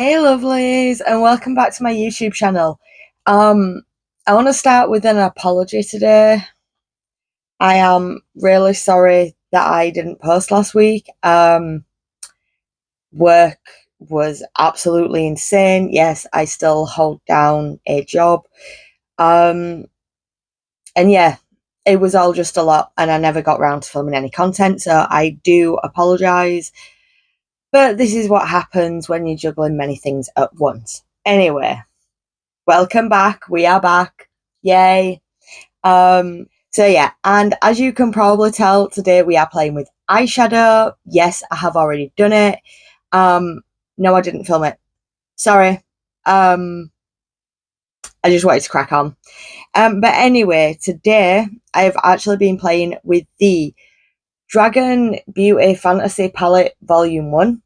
Hey lovelies, and welcome back to my YouTube channel. Um, I want to start with an apology today. I am really sorry that I didn't post last week. Work was absolutely insane. Yes, I still hold down a job. Um, and yeah, it was all just a lot, and I never got around to filming any content, so I do apologise. But this is what happens when you're juggling many things at once. Anyway, welcome back. We are back. Yay. So yeah, and as you can probably tell, today we are playing with eyeshadow. Yes, I have already done it. No, I didn't film it. Sorry. I just wanted to crack on. But anyway, today I have actually been playing with the Dragun Beauty Fantasy Palette Volume 1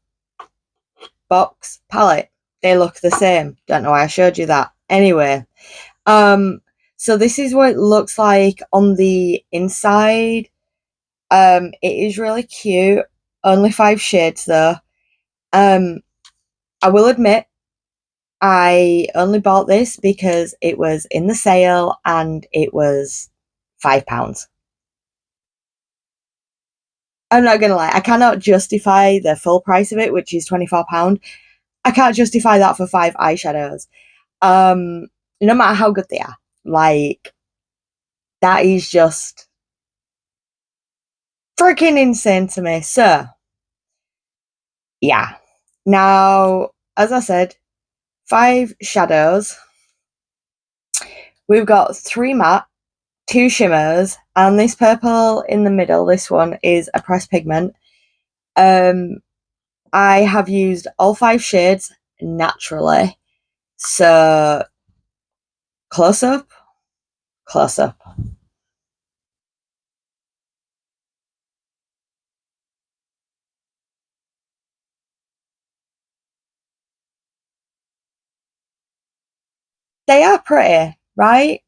box palette. They look the same. Don't know why I showed you that. Anyway, so this is what it looks like on the inside. It is really cute. Only 5 shades though. I will admit, I only bought this because it was in the sale and it was £5. I'm not gonna lie, I cannot justify the full price of it, which is £24. I can't justify that for 5 eyeshadows. No matter how good they are. Like, that is just freaking insane to me. So, yeah. Now, as I said, 5 shadows. We've got 3 matte, 2 shimmers, and this purple in the middle, this one, is a pressed pigment. I have used all 5 shades naturally. So, close up, close up. They are pretty, right?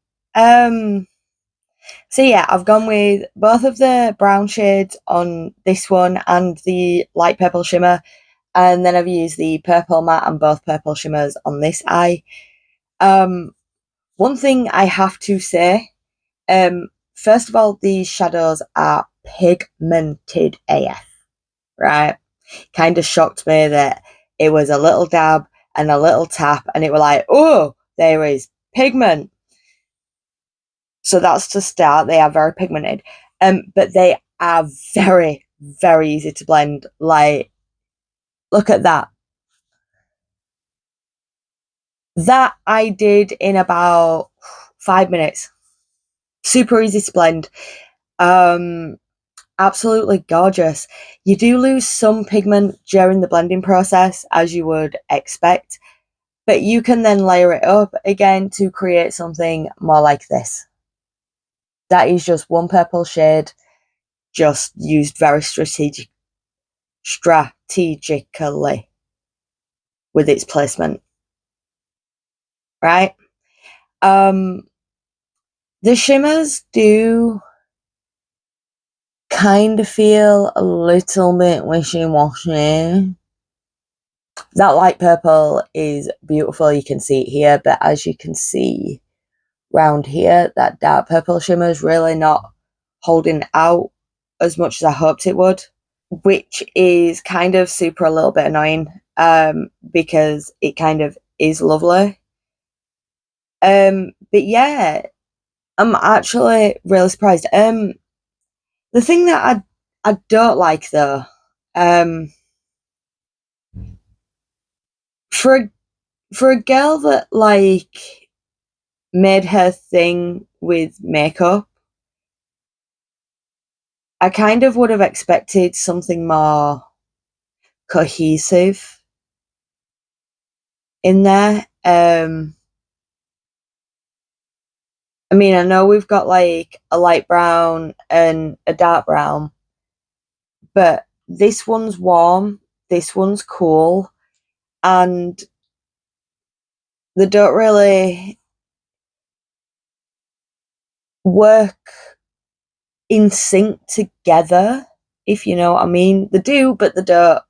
So yeah, I've gone with both of the brown shades on this one and the light purple shimmer, and then I've used the purple matte and both purple shimmers on this eye. One thing I have to say, first of all, these shadows are pigmented AF, right? Kind of shocked me that it was a little dab and a little tap, and it were like, oh, there is pigment. So that's to start. They are very pigmented, but they are very, very easy to blend. Like, look at that. That I did in about 5 minutes. Super easy to blend. Absolutely gorgeous. You do lose some pigment during the blending process, as you would expect, but you can then layer it up again to create something more like this. That is just one purple shade, just used very strategically with its placement, right? The shimmers do kind of feel a little bit wishy-washy. That light purple is beautiful, you can see it here, but as you can see round here, that dark purple shimmer is really not holding out as much as I hoped it would, which is kind of super a little bit annoying, because it kind of is lovely. But yeah, I'm actually really surprised. The thing that I don't like though, for a girl that like made her thing with makeup, I kind of would have expected something more cohesive in there. I mean, I know we've got like a light brown and a dark brown, but this one's warm, this one's cool, and they don't really work in sync together, if you know what I mean. They do, but they don't.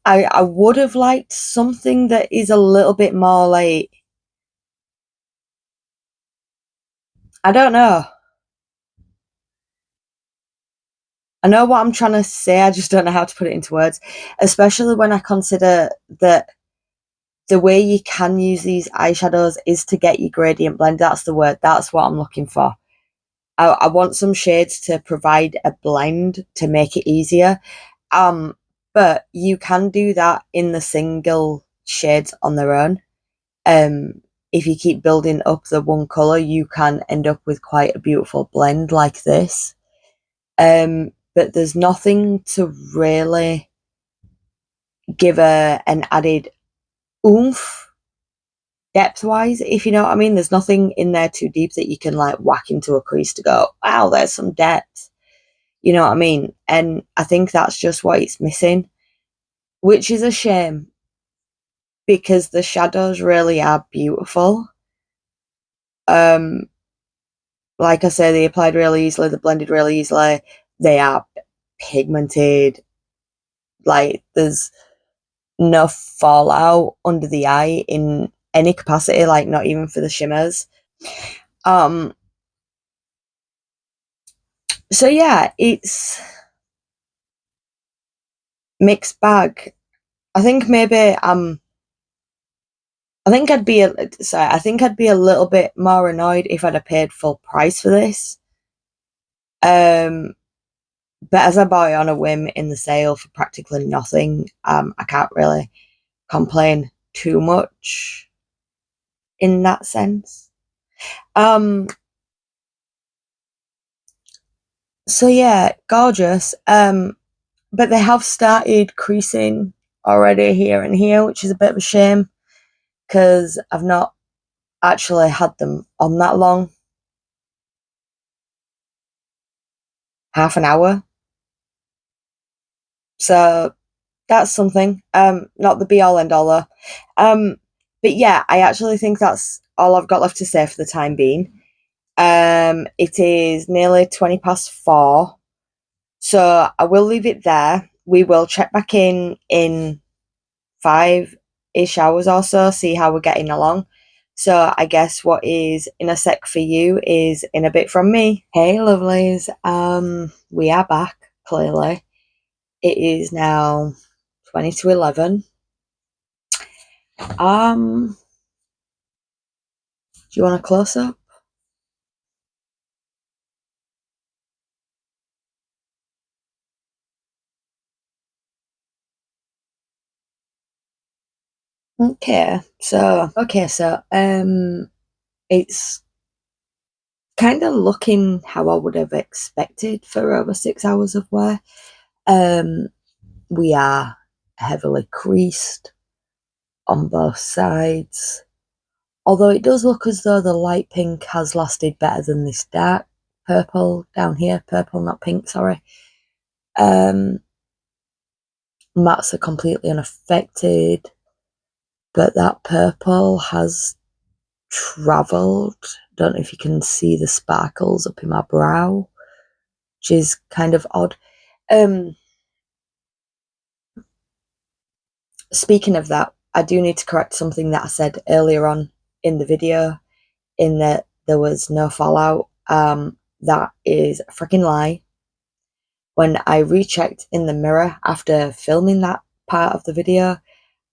I would have liked something that is a little bit more like, I don't know. I know what I'm trying to say, I just don't know how to put it into words, especially when I consider that the way you can use these eyeshadows is to get your gradient blend. That's the word. That's what I'm looking for. I want some shades to provide a blend to make it easier. But you can do that in the single shades on their own. If you keep building up the one colour, you can end up with quite a beautiful blend like this. But there's nothing to really give an added oomph depth wise, if you know what I mean. There's nothing in there too deep that you can like whack into a crease to go, wow, there's some depth. You know what I mean? And I think that's just what it's missing, which is a shame because the shadows really are beautiful. Like I say, they applied really easily, they blended really easily, they are pigmented, like there's no fallout under the eye in any capacity, like not even for the shimmers. So yeah, it's mixed bag. I think maybe I think I'd be I think I'd be a little bit more annoyed if I'd have paid full price for this. But as I bought it on a whim in the sale for practically nothing, I can't really complain too much in that sense. So yeah, gorgeous. But they have started creasing already here and here, which is a bit of a shame because I've not actually had them on that long. Half an hour. So that's something. Not the be all end all though. But yeah, I actually think that's all I've got left to say for the time being. It is nearly 20 past 4. So I will leave it there. We will check back in 5-ish hours or so, see how we're getting along. So I guess what is in a sec for you is in a bit from me. Hey lovelies, we are back, clearly. It is now 20 to 11. Do you want a close up? So it's kind of looking how I would have expected for over 6 hours of wear. We are heavily creased on both sides, although it does look as though the light pink has lasted better than this dark purple down here. Purple, not pink, sorry. Mattes are completely unaffected, but that purple has travelled. Don't know if you can see the sparkles up in my brow, which is kind of odd. Speaking of that, I do need to correct something that I said earlier on in the video, in that there was no fallout. That is a freaking lie. When I rechecked in the mirror after filming that part of the video,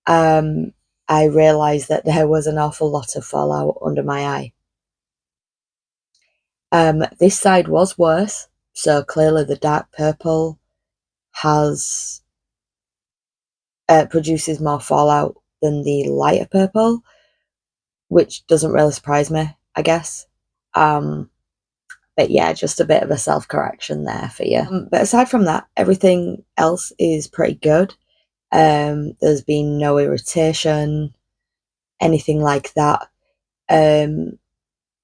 I realised that there was an awful lot of fallout under my eye. This side was worse, so clearly the dark purple has produces more fallout than the lighter purple, which doesn't really surprise me, I guess. But yeah, just a bit of a self-correction there for you. But aside from that, everything else is pretty good. There's been no irritation, anything like that. I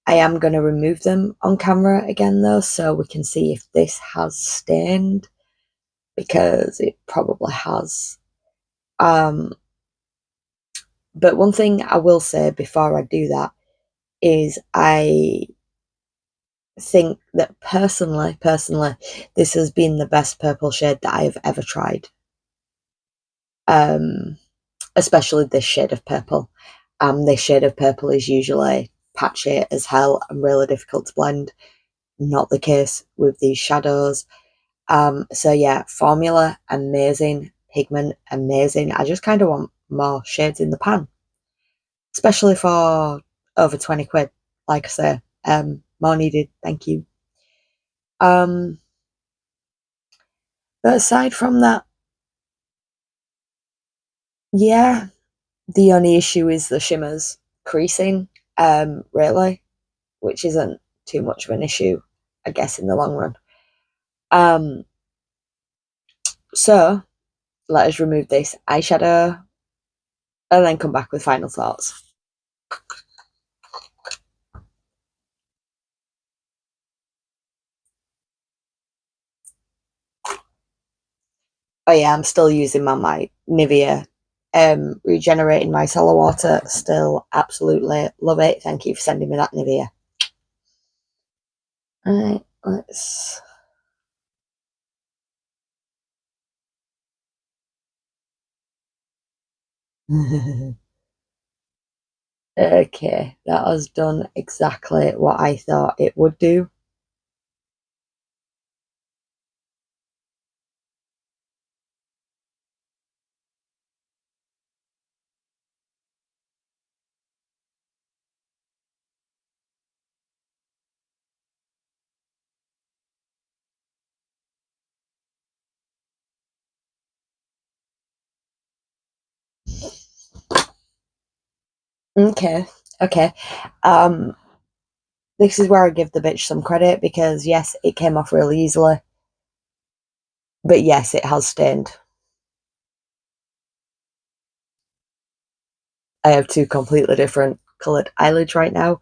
am going to remove them on camera again though, so we can see if this has stained, because it probably has. But one thing I will say before I do that is I think that personally, this has been the best purple shade that I have ever tried. especially this shade of purple. This shade of purple is usually patchy as hell and really difficult to blend. Not the case with these shadows. So yeah, formula amazing, pigment amazing. I just kind of want more shades in the pan, especially for over 20 quid. Like I say, more needed. Thank you. But aside from that, yeah, the only issue is the shimmers creasing, really, which isn't too much of an issue, I guess, in the long run. Um, so let us remove this eyeshadow and then come back with final thoughts. Oh yeah, I'm still using my Nivea regenerating micellar water. Still absolutely love it. Thank you for sending me that, Nivea. Alright, let's okay, that has done exactly what I thought it would do. Okay, okay. Um, this is where I give the bitch some credit because yes, it came off really easily. But yes, it has stained. I have two completely different coloured eyelids right now,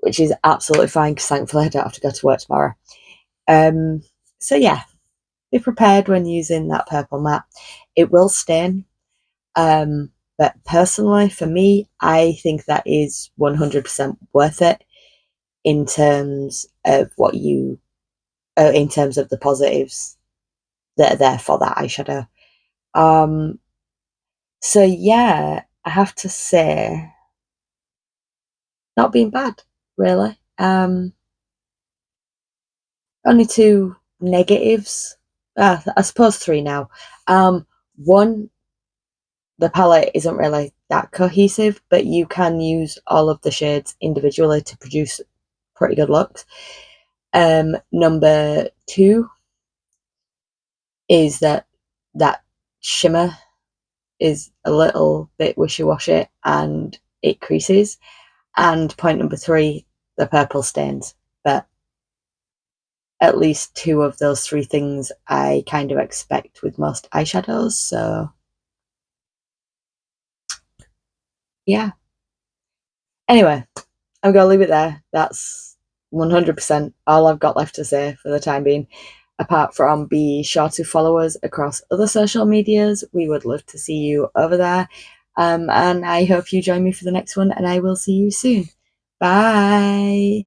which is absolutely fine because thankfully I don't have to go to work tomorrow. Um, so yeah, be prepared when using that purple matte. It will stain, but personally, for me, I think that is 100% worth it in terms of in terms of the positives that are there for that eyeshadow. Um, so yeah, I have to say, not being bad, really. Only two negatives. I suppose three now. One, the palette isn't really that cohesive, but you can use all of the shades individually to produce pretty good looks. Number two is that shimmer is a little bit wishy-washy and it creases. And point number three, the purple stains. But at least two of those three things I kind of expect with most eyeshadows. So yeah. Anyway, I'm going to leave it there. That's 100% all I've got left to say for the time being. Apart from be sure to follow us across other social medias. We would love to see you over there. And I hope you join me for the next one, and I will see you soon. Bye.